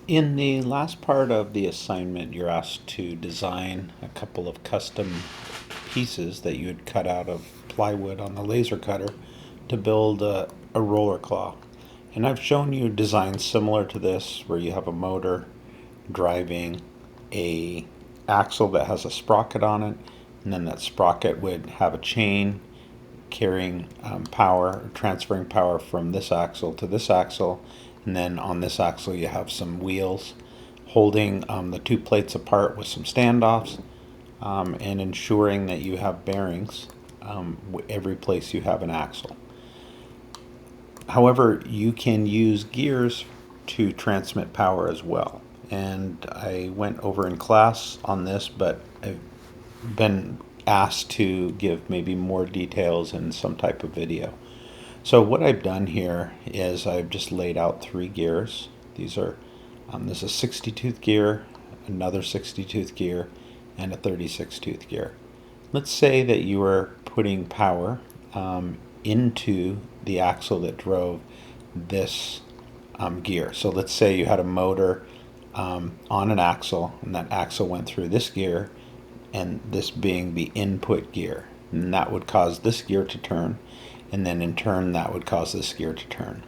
In the last part of the assignment, you're asked to design a couple of custom pieces that you would cut out of plywood on the laser cutter to build a roller claw. And I've shown you designs similar to this where you have a motor driving a axle that has a sprocket on it, and then that sprocket would have a chain carrying power, transferring power from this axle to this axle, and then on this axle you have some wheels holding the two plates apart with some standoffs, and ensuring that you have bearings every place you have an axle. However, you can use gears to transmit power as well. And I went over in class on this, but I've been asked to give maybe more details in some type of video. So what I've done here is I've just laid out three gears. These are this is a 60 tooth gear, another 60 tooth gear, and a 36 tooth gear. Let's say that you are putting power into the axle that drove this gear. So let's say you had a motor on an axle, and that axle went through this gear, and this being the input gear. And that would cause this gear to turn, and then in turn that would cause this gear to turn.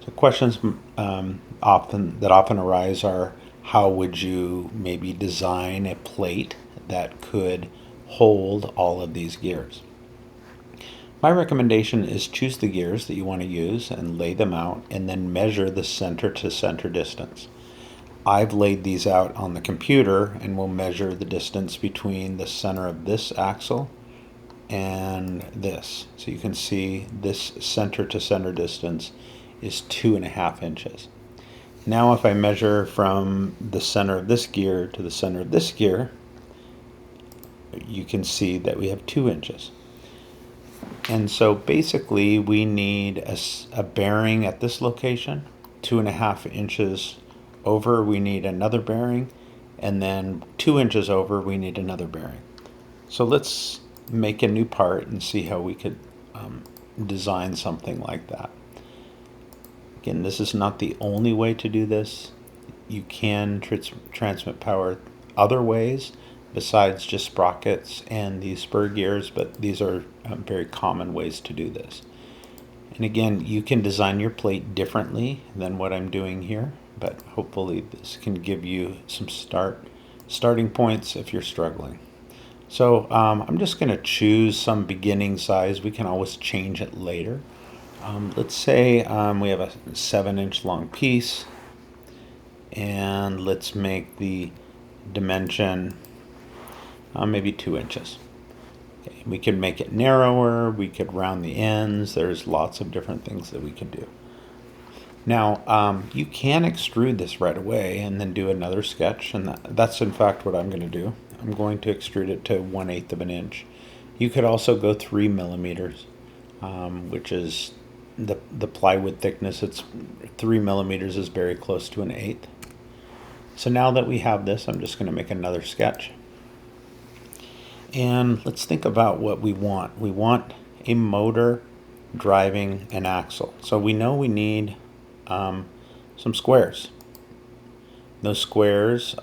So questions often arise are, how would you maybe design a plate that could hold all of these gears? My recommendation is choose the gears that you want to use and lay them out, and then measure the center to center distance. I've laid these out on the computer, and we'll measure the distance between the center of this axle and this. So you can see this center to center distance is 2.5 inches. Now if I measure from the center of this gear to the center of this gear, you can see that we have 2 inches. And so basically we need a bearing at this location, 2.5 inches over we need another bearing, and then 2 inches over we need another bearing. So let's make a new part and see how we could design something like that. Again, this is not the only way to do this. You can transmit power other ways besides just sprockets and these spur gears, but these are very common ways to do this. And again, you can design your plate differently than what I'm doing here, but hopefully this can give you some starting points if you're struggling. So I'm just going to choose some beginning size. We can always change it later. Let's say we have a 7-inch long piece, and let's make the dimension maybe 2 inches. Okay, we could make it narrower, we could round the ends, there's lots of different things that we can do. Now, you can extrude this right away and then do another sketch, and that's in fact what I'm going to do. I'm going to extrude it to 1/8 of an inch. You could also go 3 millimeters, which is the plywood thickness. It's 3 millimeters is very close to 1/8. So now that we have this, I'm just going to make another sketch. And let's think about what we want. We want a motor driving an axle. So we know we need some squares. Those squares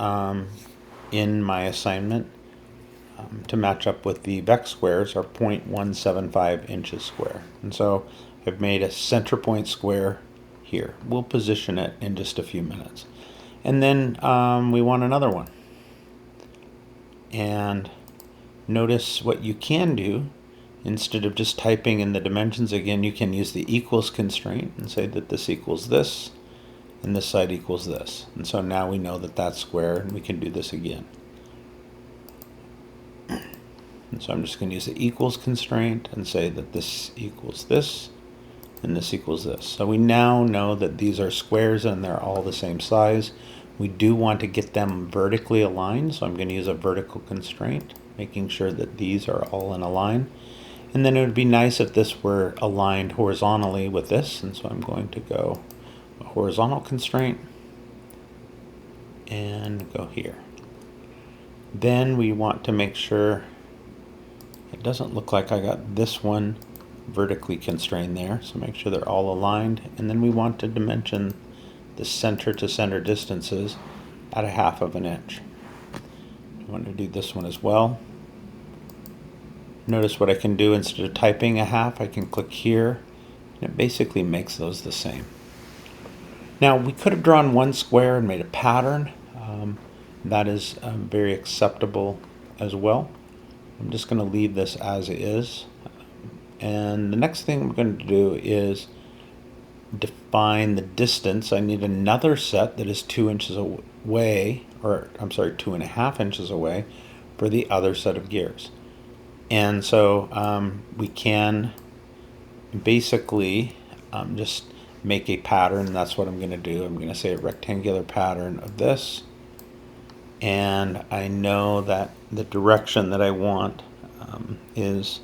in my assignment to match up with the VEX squares are 0.175 inches square. And so I've made a center point square here. We'll position it in just a few minutes. And then we want another one. And notice what you can do. Instead of just typing in the dimensions again, you can use the equals constraint and say that this equals this, and this side equals this. And so now we know that that's square, and we can do this again. And so I'm just going to use the equals constraint and say that this equals this, and this equals this. So we now know that these are squares and they're all the same size. We do want to get them vertically aligned, so I'm going to use a vertical constraint, making sure that these are all in a line. And then it would be nice if this were aligned horizontally with this, and so I'm going to go a horizontal constraint and go here. Then we want to make sure it doesn't look like I got this one vertically constrained there, so make sure they're all aligned. And then we want to dimension the center to center distances at 1/2 of an inch. I want to do this one as well. Notice what I can do instead of typing 1/2, I can click here, and it basically makes those the same. Now, we could have drawn one square and made a pattern. That is very acceptable as well. I'm just going to leave this as is. And the next thing we're going to do is define the distance. I need another set that is 2 inches away, or I'm sorry, 2.5 inches away for the other set of gears. And so we can basically just make a pattern, and that's what I'm going to do. I'm going to say a rectangular pattern of this, and I know that the direction that I want is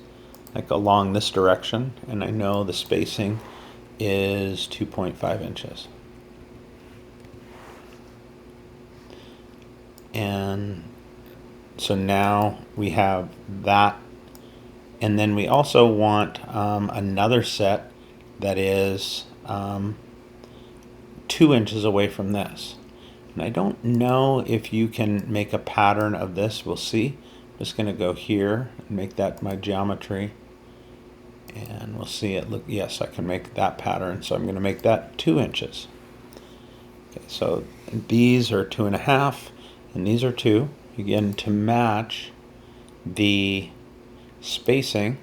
like along this direction, and I know the spacing is 2.5 inches. And so now we have that, and then we also want another set that is 2 inches away from this. And I don't know if you can make a pattern of this. We'll see. I'm just going to go here and make that my geometry, and we'll see it. Look, yes, I can make that pattern. So I'm going to make that 2 inches. Okay, so these are 2.5, and these are 2. Again, to match the spacing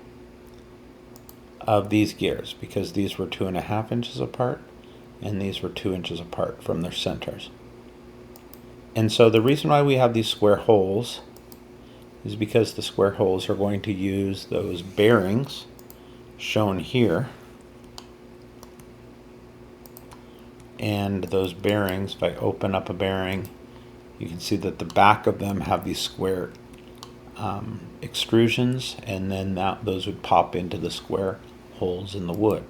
of these gears, because these were 2.5 inches apart and these were 2 inches apart from their centers. And so the reason why we have these square holes is because the square holes are going to use those bearings shown here. And those bearings, if I open up a bearing, you can see that the back of them have these square extrusions, and then those would pop into the square holes in the wood.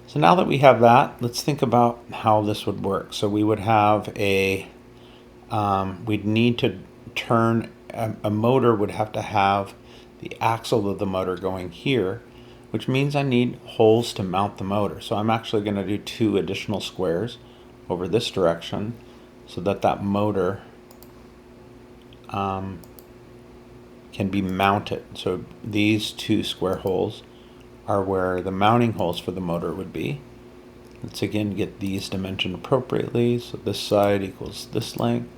So now that we have that, let's think about how this would work. So we would have we'd need to turn, a motor would have to have the axle of the motor going here, which means I need holes to mount the motor. So I'm actually going to do 2 additional squares over this direction so that that motor can be mounted. So these 2 square holes are where the mounting holes for the motor would be. Let's again get these dimensioned appropriately. So this side equals this length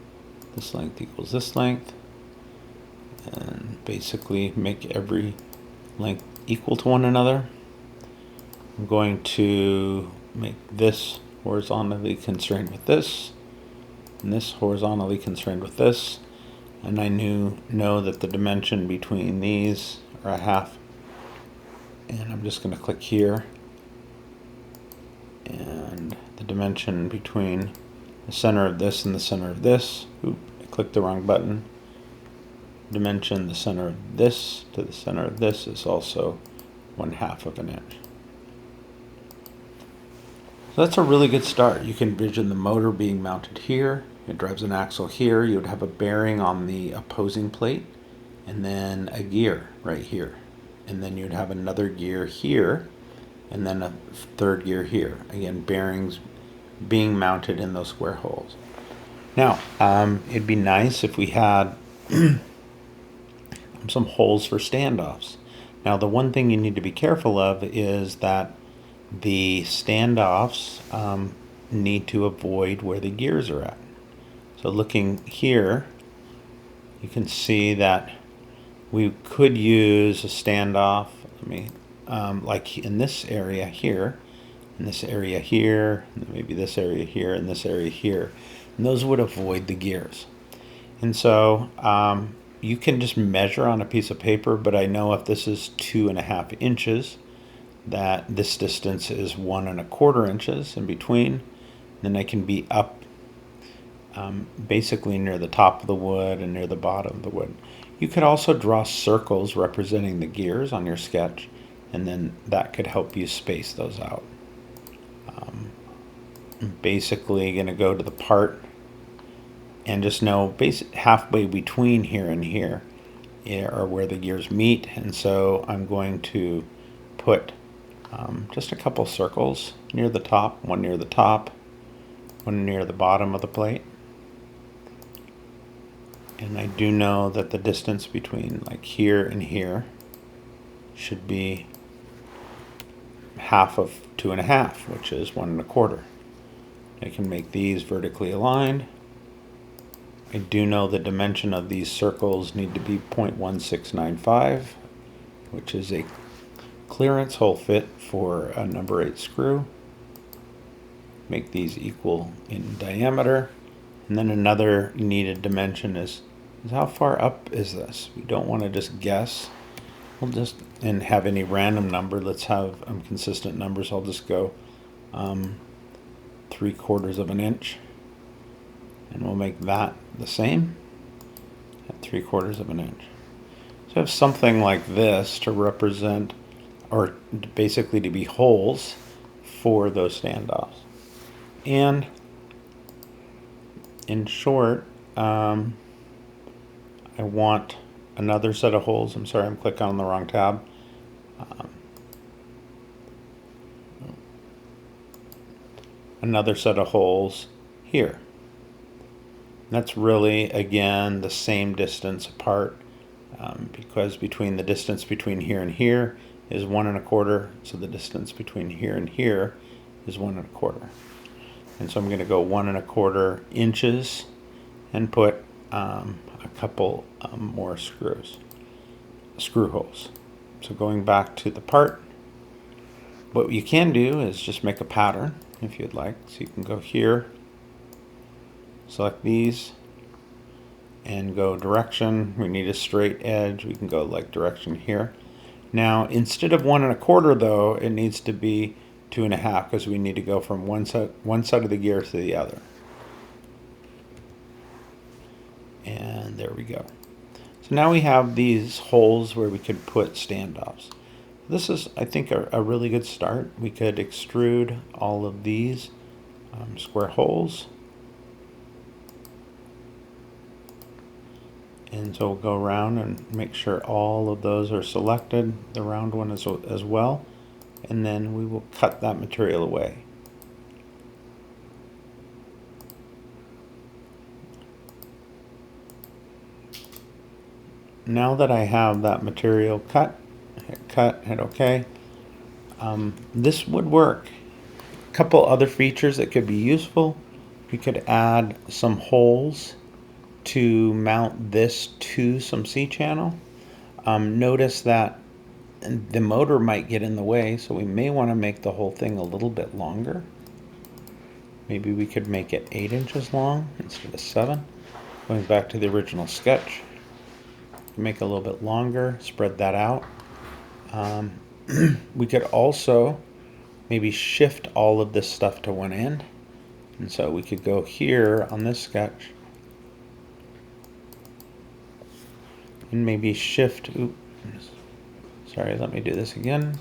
equals this length, and basically make every length equal to one another. I'm going to make this horizontally constrained with this, and this horizontally constrained with this, and I know that the dimension between these are 1/2, and I'm just going to click here, and the dimension between the center of this and the center of this, I clicked the wrong button, dimension the center of this to the center of this is also 1/2 of an inch. So that's a really good start. You can envision the motor being mounted here. It drives an axle here. You would have a bearing on the opposing plate, and then a gear right here. And then you'd have another gear here, and then a third gear here. Again, bearings being mounted in those square holes. Now, it'd be nice if we had some holes for standoffs. Now, the one thing you need to be careful of is that the standoffs need to avoid where the gears are at. So looking here, you can see that we could use a standoff. Let me, like in this area here, in this area here, maybe this area here, and this area here. And those would avoid the gears. And so you can just measure on a piece of paper, but I know if this is 2.5 inches, that this distance is 1.25 inches in between. Then I can be up basically near the top of the wood and near the bottom of the wood. You could also draw circles representing the gears on your sketch, and then that could help you space those out. Basically going to go to the part and just know halfway between here and here are where the gears meet, and so I'm going to put just a couple circles near the top, one near the top, one near the bottom of the plate. And I do know that the distance between like here and here should be half of 2.5, which is 1.25. I can make these vertically aligned. I do know the dimension of these circles need to be 0.1695, which is a clearance hole fit for a number 8 screw. Make these equal in diameter. And then another needed dimension is how far up is this? We don't want to just guess. We'll just, and have any random number. Let's have consistent numbers. I'll just go 3/4 of an inch. And we'll make that the same at 3/4 of an inch. So I have something like this to represent, or basically to be holes for those standoffs. And in short, I want another set of holes. I'm sorry, I'm clicking on the wrong tab. Another set of holes here. That's really, again, the same distance apart, because between the distance between here and here is 1.25, so the distance between here and here is 1.25. And so I'm going to go 1.25 inches and put a couple more screw holes. So going back to the part, what you can do is just make a pattern if you'd like. So you can go here, select these, and go direction. We need a straight edge. We can go like direction here. Now instead of 1.25 though, it needs to be 2.5, because we need to go from one side of the gear to the other. And there we go. So now we have these holes where we could put standoffs. This is, I think, a really good start. We could extrude all of these square holes. And so we'll go around and make sure all of those are selected, the round one as well. And then we will cut that material away. Now that I have that material cut, hit OK. This would work. A couple other features that could be useful. We could add some holes to mount this to some C-channel. Notice that the motor might get in the way, so we may want to make the whole thing a little bit longer. Maybe we could make it 8 inches long instead of 7. Going back to the original sketch, make it a little bit longer, spread that out. We could also maybe shift all of this stuff to one end. And so we could go here on this sketch and maybe shift, sorry, let me do this again.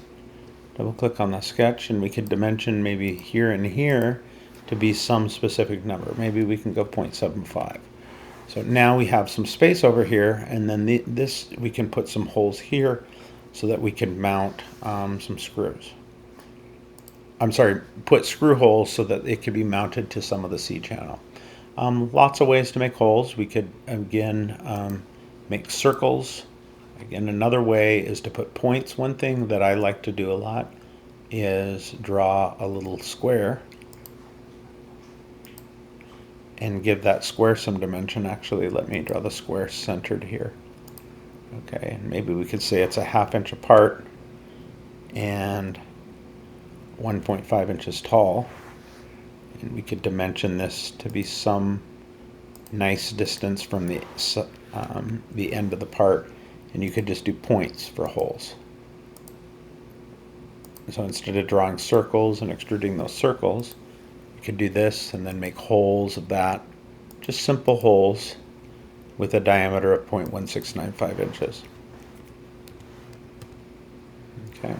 Double click on the sketch, and we could dimension maybe here and here to be some specific number. Maybe we can go 0.75. So now we have some space over here, and then this we can put some holes here so that we can mount some screws. I'm sorry, put screw holes so that it could be mounted to some of the C-channel. Lots of ways to make holes. We could, again, make circles. Again, another way is to put points. One thing that I like to do a lot is draw a little square and give that square some dimension. Actually, let me draw the square centered here. Okay, and maybe we could say it's a 1/2 inch apart and 1.5 inches tall. And we could dimension this to be some nice distance from the end of the part, and you could just do points for holes. So instead of drawing circles and extruding those circles, you could do this and then make holes of that, just simple holes with a diameter of 0.1695 inches. Okay.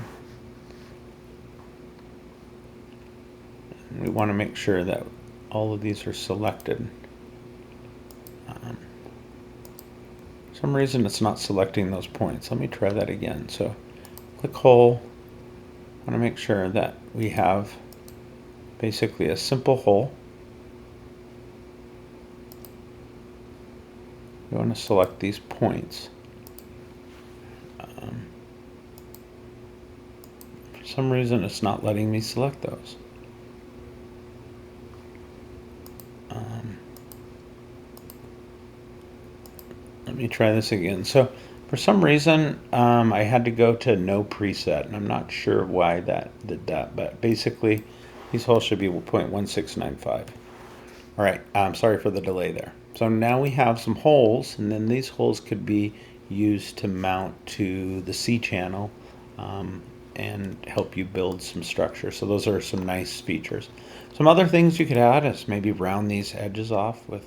And we want to make sure that all of these are selected. For some reason it's not selecting those points. Let me try that again. So click hole. I want to make sure that we have basically a simple hole. you want to select these points. For some reason it's not letting me select those. Let me try this again. So for some reason I had to go to no preset, and I'm not sure why that did that, but basically these holes should be 0.1695. All right, I'm sorry for the delay there. So now we have some holes, and then these holes could be used to mount to the C channel and help you build some structure. So those are some nice features. Some other things you could add is maybe round these edges off with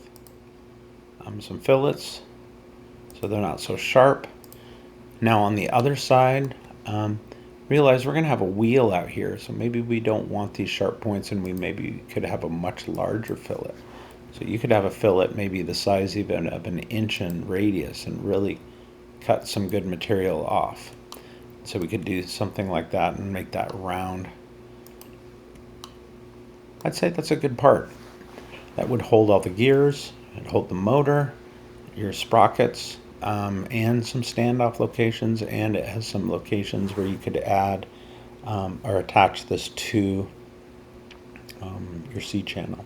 some fillets so they're not so sharp. Now on the other side, realize we're going to have a wheel out here, so maybe we don't want these sharp points, and we maybe could have a much larger fillet. So you could have a fillet maybe the size even of an inch in radius and really cut some good material off. So we could do something like that and make that round. I'd say that's a good part. That would hold all the gears, it'd hold the motor, your sprockets, and some standoff locations, and it has some locations where you could add or attach this to your C channel.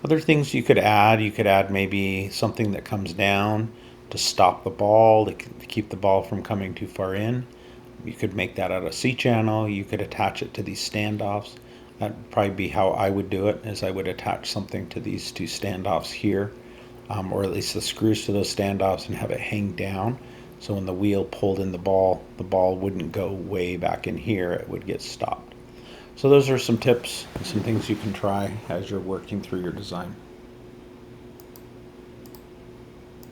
Other things you could add maybe something that comes down to stop the ball, to keep the ball from coming too far in. You could make that out of C channel. You could attach it to these standoffs. That'd probably be how I would do it, is I would attach something to these two standoffs here, or at least the screws to those standoffs, and have it hang down. So when the wheel pulled in the ball wouldn't go way back in here, it would get stopped. So those are some tips and some things you can try as you're working through your design.